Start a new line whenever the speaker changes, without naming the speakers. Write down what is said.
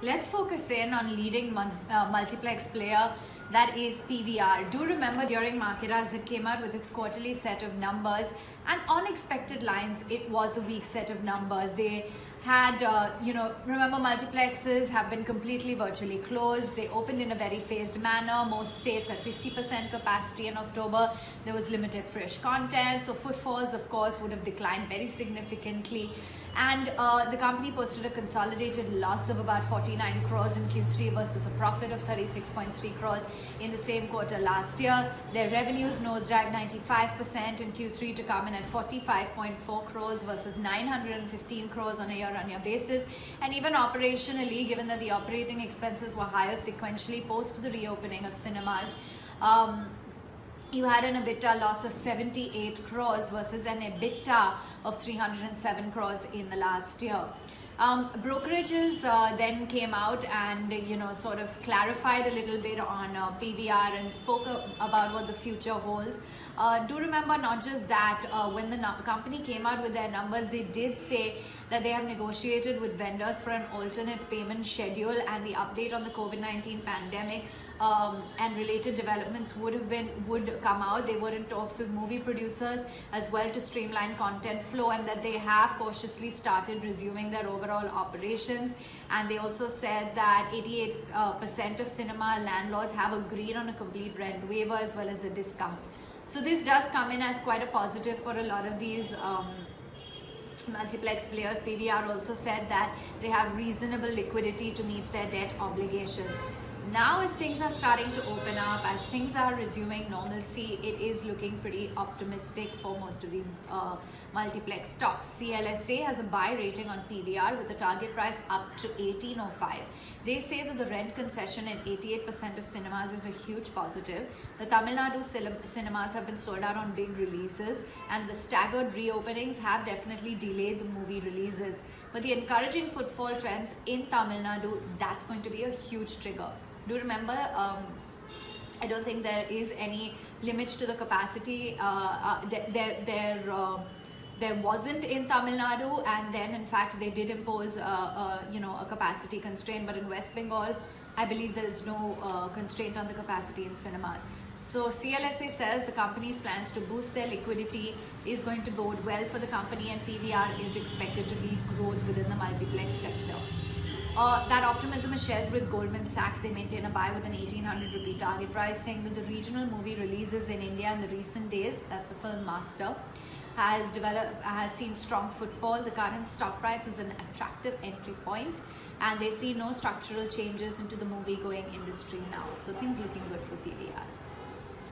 Let's focus in on leading multiplex player, that is PVR. Do remember during market as it came out with its quarterly set of numbers, and on expected lines it was a weak set of numbers. They had, remember multiplexes have been completely virtually closed. They opened in a very phased manner. Most states at 50% capacity in October. There was limited fresh content, so footfalls of course would have declined very significantly. And the company posted a consolidated loss of about 49 crores in Q3 versus a profit of 36.3 crores in the same quarter last year. Their revenues nosedived 95% in Q3 to come in at 45.4 crores versus 915 crores on a year-on-year basis. And even operationally, given that the operating expenses were higher sequentially post the reopening of cinemas, you had an EBITDA loss of 78 crores versus an EBITDA of 307 crores in the last year. Brokerages then came out and sort of clarified a little bit on PVR and spoke about what the future holds. Do remember not just that, when the company came out with their numbers, they did say that they have negotiated with vendors for an alternate payment schedule, and the update on the COVID-19 pandemic and related developments would come out. They were in talks with movie producers as well to streamline content flow, and that they have cautiously started resuming their overall operations. And they also said that 88% of cinema landlords have agreed on a complete rent waiver as well as a discount. So this does come in as quite a positive for a lot of these multiplex players. PVR also said that they have reasonable liquidity to meet their debt obligations. Now as things are starting to open up, as things are resuming normalcy, it is looking pretty optimistic for most of these multiplex stocks. CLSA has a buy rating on PVR with the target price up to 1805. They say that the rent concession in 88% of cinemas is a huge positive. The Tamil Nadu cinemas have been sold out on big releases, and the staggered reopenings have definitely delayed the movie releases. But the encouraging footfall trends in Tamil Nadu, that's going to be a huge trigger. Do remember, I don't think there is any limit to the capacity. There wasn't in Tamil Nadu, and then in fact they did impose a capacity constraint. But in West Bengal, I believe there is no constraint on the capacity in cinemas. So CLSA says the company's plans to boost their liquidity is going to bode well for the company, and PVR is expected to lead growth within the multiplex sector. That optimism is shared with Goldman Sachs. They maintain a buy with an 1800 rupee target price, saying that the regional movie releases in India in the recent days, that's the film Master, has seen strong footfall. The current stock price is an attractive entry point, and they see no structural changes into the movie going industry now. So things looking good for PVR.